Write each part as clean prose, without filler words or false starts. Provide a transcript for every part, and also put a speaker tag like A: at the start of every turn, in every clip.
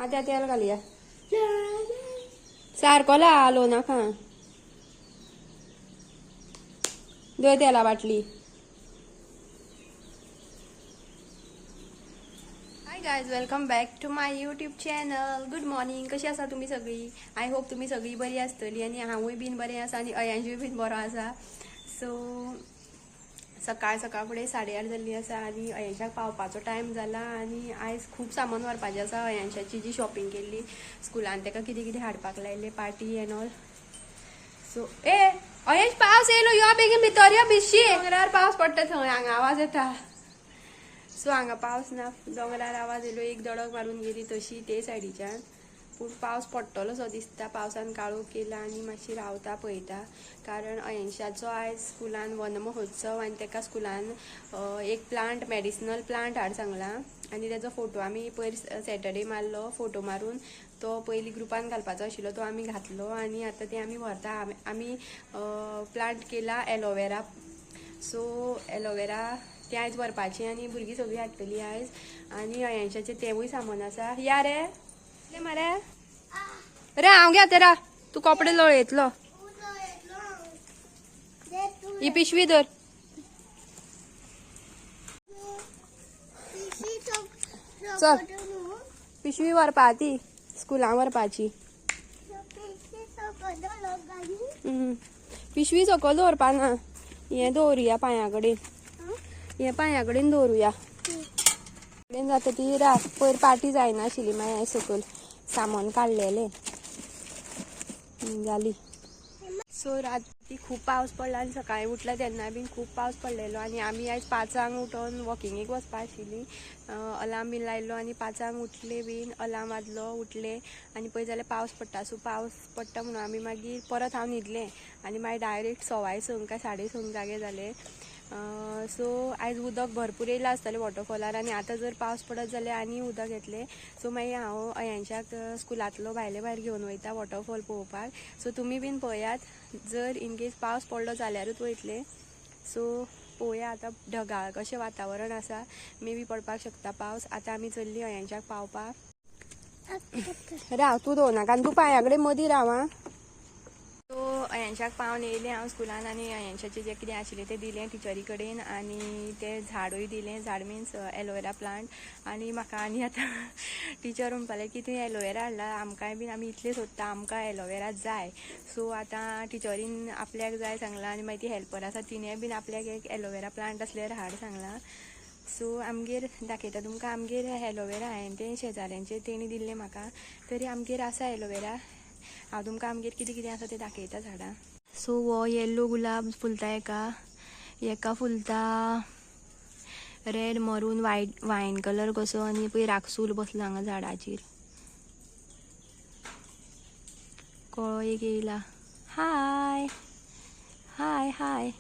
A: आता तेल घालूया सारको आलो नाका दे तेला बाटली. Hi guys, welcome back to my YouTube channel. Good morning. कशी आसा तुम्ही सगळी? आय होप तुम्ही सगळी बरी आसतली आणि हांवूय बीन बरें आसा आणि अयांशूय बीन बरो आसा. सो सकाळ फुडें 8:30 जाल्ली आसा आणि अयांशाक पावपाचो टायम जाला आणि आयज खूब सामान व्हरपाचें आसा. अयांशाची जी शॉपिंग केल्ली स्कुलान ताका कितें कितें हाडपाक लायिल्लें party and all. So Ayansh पावस येयलो, यो बेगीन भितर यो. भिशी दोंगरार पावस पडटा थंय, हांगा आवाज येता. सो हांगा पावस ना, दोंगरार आवाज येयलो. एक दडक मारून गेली तशी ते सायडीच्यान, पूण पावस पडटलो सो दिसता. पावसान काळोख केला आनी मातशी रावता पळयता, कारण अयांशाचो आयज स्कुलान वन महोत्सव आनी ताका स्कुलान एक प्लांट, मेडिसिनल प्लांट हाड सांगला. आनी ताजो फोटो आमी पयर सॅटर्डे मारलो. फोटो मारून तो पयली ग्रुपान घालपाचो आशिल्लो, तो आमी घातलो आनी आतां ते आमी व्हरता. आमी प्लांट केला एलोवेरा. सो एलोवेरा ते आयज व्हरपाचें आनी भुरगीं सगळीं हाडटलीं आयज. आनी अयांशाचें तेवूय सामान आसा. या रे मरे रे, हांव घेता रा. तूं कपडे लोळयतलो. ही पिशवी धर. चल, पिशवी व्हरपा ती स्कुलान व्हरपाची. पिशवी सकयल दवरपा ना, हें दवरुया पांया कडेन. हें पांया कडेन दवरुया. कडेन जाता ती रात. पयर पार्टी जायना आशिल्ली, मागीर हांवें सकयल सामान काडलेलें जाली. सो राती खूब पावस पडला आनी सकाळीं उठला तेन्ना बीन खूब पावस पडलेलो आनी आमी आयज 5 उठोन वॉकिंगेक वचपा आशिल्लीं. अलार्म बीन लायल्लो आनी 5 उठले बीन. अलार्म वाजलो, उठले आनी पळय जाल्यार पावस पडटा. सो पावस पडटा म्हणून आमी मागीर परत हांव न्हिदलें आनी मागीर डायरेक्ट 6:15 काय 6:30 जागे जाले. सो आयज उदक भरपूर येयला आसतलें वॉटरफॉलार आनी आतां जर पावस पडत जाल्यार आनी उदक येतलें. सो मागीर हांव अयांशाक स्कुलांतलो भायले भायर घेवन वयता वॉटरफॉल पळोवपाक. सो तुमी बीन पळयात, जर इनकेस पावस पडलो जाल्यारूच वयतले. सो पळोवया आतां, ढगाळ कशें वातावरण आसा, मे बी पडपाक शकता पावस. आतां आमी चल्ली अयांशाक पावपाक. राव, तूं दवरनाका आनी तूं पांया कडेन मदीं राव आं. सो अयांशाक पावन येयलें हांव स्कुलान आनी अयांशाचें जें कितें आशिल्लें तें दिलें टिचरी कडेन आनी तें झाडूय दिलें. झाड मिन्स एलोवेरा प्लांट. आनी म्हाका आनी आतां टिचर म्हणपाक लागली की तुवें एलोवेरा हाडला, आमकांय बीन आमी इतलें सोदता, आमकां एलोवेरा जाय. सो आतां टिचरीन आपल्याक जाय सांगलां आनी मागीर ती हेल्पर आसा तिणें बीन आपल्याक एक एलोवेरा प्लांट आसल्यार हाड सांगलां. सो आमगेर दाखयता तुमकां, आमगेर एलोवेरा हांवें तें शेजाऱ्यांचें तेणी दिल्लें म्हाका, तरी आमगेर आसा एलोवेरा. हांव तुमकां आमगेर कितें कितें आसा तें दाखयता झाडां. सो हो येल्लो गुलाब फुलता, हेका फुलता रेड, मरून, वायन कलर कसो. आनी पळय राखसूल बसलो हांगा झाडाचेर. कळो एक येयला. हाय हाय हाय.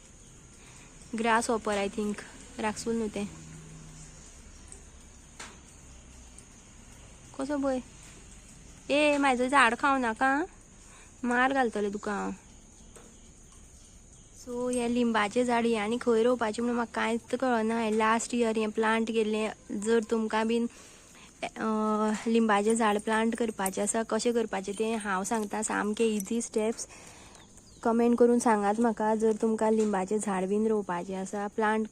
A: ग्रास हॉपर आय थिंक, राखसूल न्हू तें. कसो पळय. म्हाजो झाड खावं नाका, मार घालतलें तुका हांव. सो हें लिंबाचें झाड हें आनी खंय रोवपाचें म्हणून म्हाका कांयच कळना. हांवें लास्ट इयर हें प्लांट केल्लें. जर तुमकां बीन लिंबाचें झाड प्लांट करपाचें आसा, कशें करपाचें तें हांव सांगता. सामकें इजी स्टेप्स. कमेंट करून सांगात म्हाका जर तुमकां लिंबाचें झाड बीन रोवपाचें आसा. प्लांट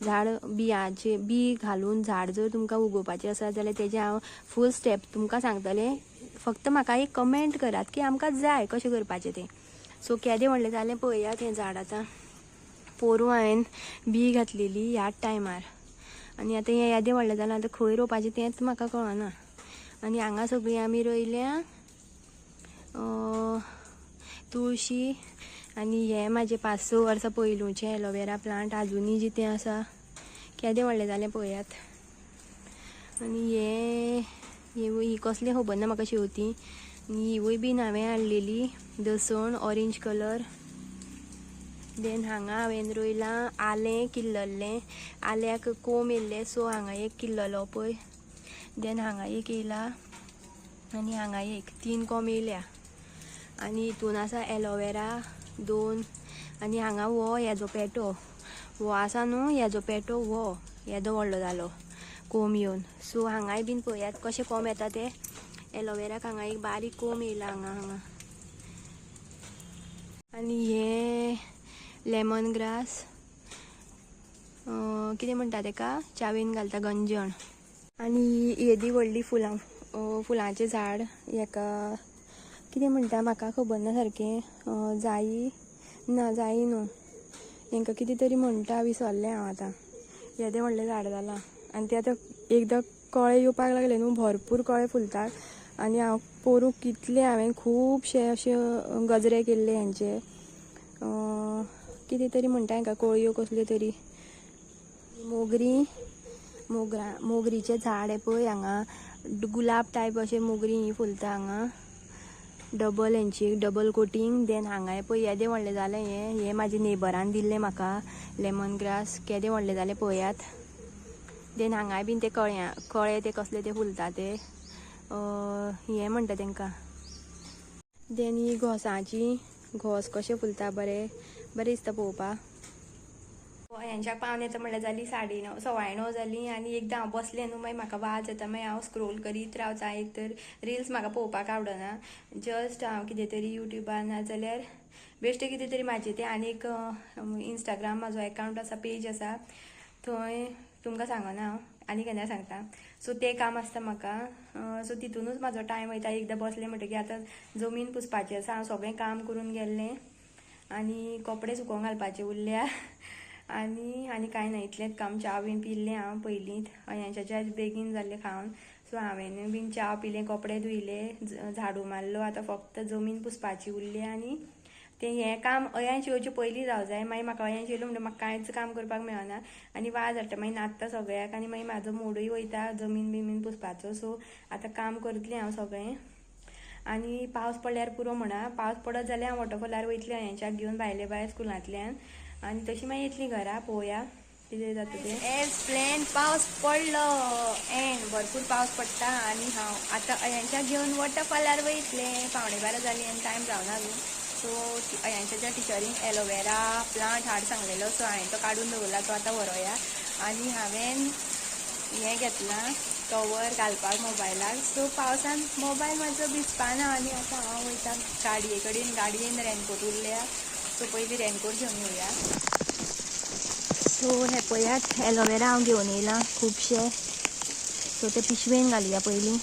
A: झाड बी घालून झाड जर तुमकां उगोवपाचें आसा जाल्यार तेजें हांव फूल स्टेप तुमकां सांगतलें. फक्त म्हाका एक कमेंट करात की आमकां जाय कशें करपाचें तें. सो केदें व्हडलें जालें पळयात हें झाड. आतां पोरूं हांवें बी घातलेली ह्याच टायमार आनी आतां हें येदें व्हडलें जालां. आतां खंय रोवपाचें तेंच म्हाका कळना. आनी हांगा सगळीं आमी रोयल्या तुळशी. आनी हें म्हाजें 5-6 वर्सां पयलूचें एलोवेरा प्लांट आजुनी जितें आसा. केदें व्हडलें जालें पळयात. आनी ही कसली खबर ना म्हाका शेवतीं. हिवूय बीन हांवें हाडलेली दसण, ऑरेंज कलर. देन हांगा हांवें रोयलां आलें किल्लल्लें. आल्याक कोंब येयल्ले सो हांगा एक किल्ललो पळय. देन हांगा एक येयला आनी हांगा एक 3 कोंब येयल्या. आनी हितून आसा एलोवेरा 2. आनी हांगा हेजो पेटो हो आसा न्हू, हेजो पेटो येदो व्हडलो जालो. कोंब येवन. सो हांगाय बीन पळयात कशें कोंब येता ते. एलोवेराक हांगा एक बारीक कोंब येयला हांगा. आनी हे लेमन ग्रास कितें म्हणटा तेका च्यावेन घालता गंजण. आनी येदी व्हडली फुलांचें झाड हेका कितें म्हणटा म्हाका खबर ना सारकें. जाई न्हू हेंका कितें तरी म्हणटा विसरलें हांव आतां. येदें व्हडलें झाड जालां आनी ते आतां एकदां कळे येवपाक लागले न्हू भरपूर कळे फुलतात. आनी हांव पोरूंक कितले हांवें खुबशे अशे गजरे केल्ले हेंचे. कितें तरी म्हणटा हांकां कोळयो कसल्यो तरी. मोगरीचें झाड आहे पळय हांगा. गुलाब टायप अशे मोगरी ही फुलता हांगा. Double coating. देन हांगा पळय येदें व्हडलें जालें हे म्हाजे नेबरान दिल्लें म्हाका लेमन ग्रास. केदें व्हडलें जालें पळयात. देन हांगाय बीन ते कळे ते कसले ते फुलता ते हे म्हणटा तेंकां. देन ही घोस कशें फुलता बरें दिसता पळोवपाक. हेंच्या पावन येता म्हणल्यार जाली 9:30 जाली. आनी एकदां हांव बसलें न्हू मागीर म्हाका वाज येता. मागीर हांव स्क्रोल करीत रावता. एक तर रिल्स म्हाका पळोवपाक आवडना. जस्ट हांव कितें तरी युट्यूबार नाजाल्यार बेश्टे कितें तरी म्हाजें तें. आनी एक इंस्टाग्राम म्हाजो अकाउंट आसा, पेज आसा, थंय तुमकां सांगना हांव आनी केन्ना सांगता. सो तें काम आसता म्हाका. सो तितूनूच म्हाजो टायम वयता. एकदां बसलें म्हणटकीर आतां जमीन पुसपाचें आसा. हांव सगळें काम करून गेल्लें आनी कपडे सुकोवंक घालपाचे उरल्या. आनी कांय ना, इतलेंच काम. च्या बीन पिल्लें हांव पयलींच. अयांच्याच्या बेगीन जाल्लें खावन. सो हांवें बीन च्या पिलें, कपडे धुयले, झाडू मारलो. आतां फक्त जमीन पुसपाची उरली. आनी तें हें काम अयांश येवचे पयलीं जावं जाय. मागीर म्हाका अयांश येयलो म्हणटा म्हाका कांयच काम करपाक मेळना आनी वाज हाडटा. मागीर नाचता सगळ्याक आनी मागीर म्हाजो मूडूय वयता जमीन पुसपाचो. सो आतां काम करतलें हांव सगळें. आनी पावस पडल्यार पुरो म्हणा. पावस पडत जाल्यार हांव वॉटरफॉलार वयतलें अयांशाक घेवन भायर स्कुलांतल्यान. आनी तशी मागीर येतलीं घरा. पळोवया कितें जाता तें. एज प्लॅन पावस पडलो एंड भरपूर पावस पडटा. आनी हांव आतां अयांशाक घेवन वॉटरफॉलार वयतलें. 11:15 जालीं आनी टायम जावना अजून. सो अयांशाच्या टिचरीन एलोवेरा प्लांट हाड सांगलेलो. सो हांवें तो काडून दवरला. तो आतां व्हरोया. आनी हांवें हें घेतलां कवर घालपाक मोबायलाक. सो पावसान मोबायल म्हाजो भिजपाना. आनी आतां हांव वयता गाडये कडेन. गाडयेन रेनकोट उरल्या. सो पयलीं रेनकोट घेवन येवया. सो हे पळयात एलोवेरा हांव घेवन येयलां खुबशे. सो ते पिशवेन घालुया पयलीं.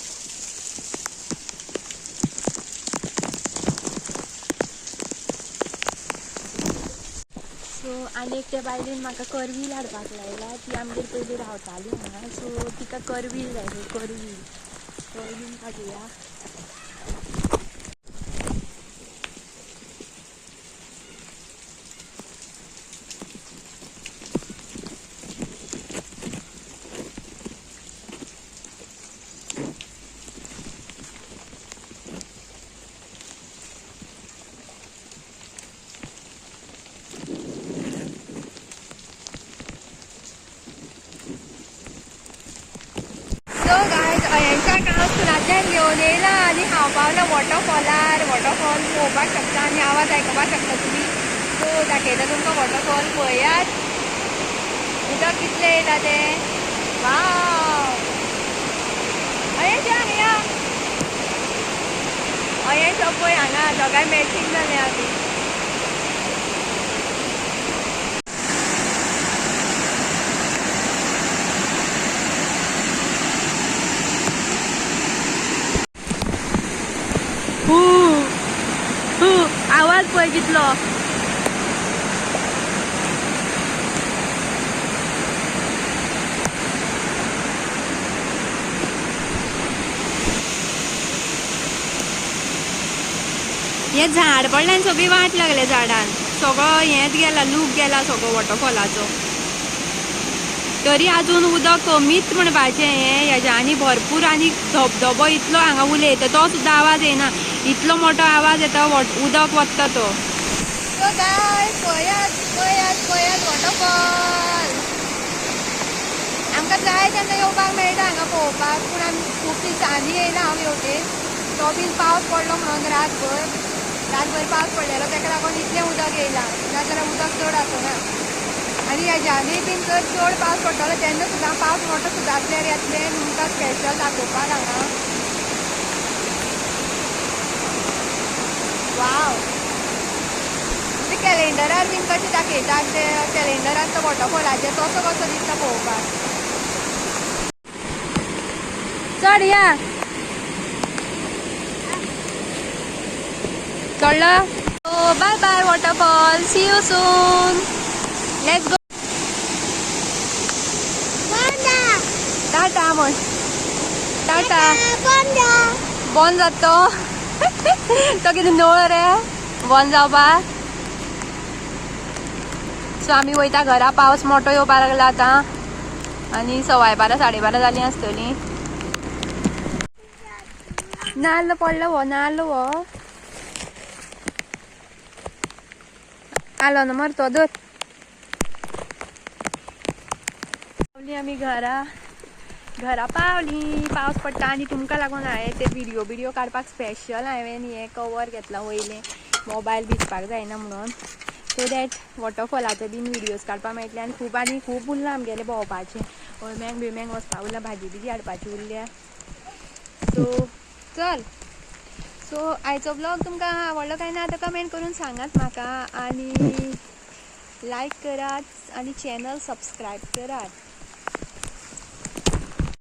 A: सो आनी एक त्या बायलेन म्हाका करवील हाडपाक लायला. ती आमगेर पयलीं रावताली हांगा. सो तिका करवील जाय. करवील काडुया. अयांशाक हांव स्कुलांतल्यान घेवन येयला आनी हांव पावलां वॉटरफॉलार. वॉटरफॉल पळोवपाक शकता आनी आवाज आयकुपाक शकता तुमी. सो दाखयता तुमकां वॉटरफॉल. पळयात उदक कितलें येयला तें. वाव अयांश हांगा अयांश पळय हांगा दोगांय मॅचिंग जालें आमी. आवाज पळय कितलो. हे झाड पडल्यान सगळी वाट लागले झाडान. सगळो हेच गेला, लूक गेला सगळो वॉटरफॉलाचो. तरी आजून उदक कमीच म्हणपाचें हेजे. आनी भरपूर आनी धबधबो इतलो हांगा उलयता तो सुद्दां आवाज येना. इतलो मोठो आवाज येता उदक वता तो. सो गायस पळयात वॉटरफॉल. आमकां जाय तेन्ना येवपाक मेळटा हांगा पळोवपाक. पूण आमी खूब दिसांनी येयला हांव येवटेन. तो बीन पावस पडलो म्हणून रातभर पावस पडलेलो. ताका लागून इतलें उदक येयलां. नाजाल्यार उदक चड आसना. आनी हेज्यानी बीन जर चड पावस पडटलो तेन्ना सुद्दां पावस मोठो सुद्दां आसल्यार येतले तुमकां स्पेशल दाखोवपाक हांगा. वाव, ते कॅलेंडरार बीन कशें दाखयता ते कॅलेंडरान तो वॉटरफॉलाचेर तसो कसो दिसता पळोवपाक. चड या चडलो. So bye bye waterfall, see you soon, let's go. Tata म्हण, टाटा. बंद जातो तो कितें नळ रे बंद जावपाक. सो आमी वयता घरा. पावस मोठो येवपाक लागला आतां आनी 12:15 12:30 जालीं आसतलीं. नाल्ल पडलो वो, नाल्ल वो आलो ना मर तो धर. पावली आमी घरा पावली. पावस पडटा आनी तुमकां लागून हांवें ते व्हिडिओ काडपाक स्पेशल हांवें हें कवर घेतलां वयलें. मोबायल भिजपाक जायना म्हणून, सो दॅट वॉटरफॉलाचे बीन व्हिडियोज काडपाक मेळटले. आनी खूब उरलां आमगेलें भोंवपाचें. अळम्यांक बिळम्यांक वचपाक उरलां, भाजी बिजी हाडपाची उरल्या. सो चल. सो आयचो ब्लॉग तुमकां आवडलो काय ना तो कमेंट करून सांगात म्हाका. आनी लायक करात आनी चॅनल सबस्क्रायब करात.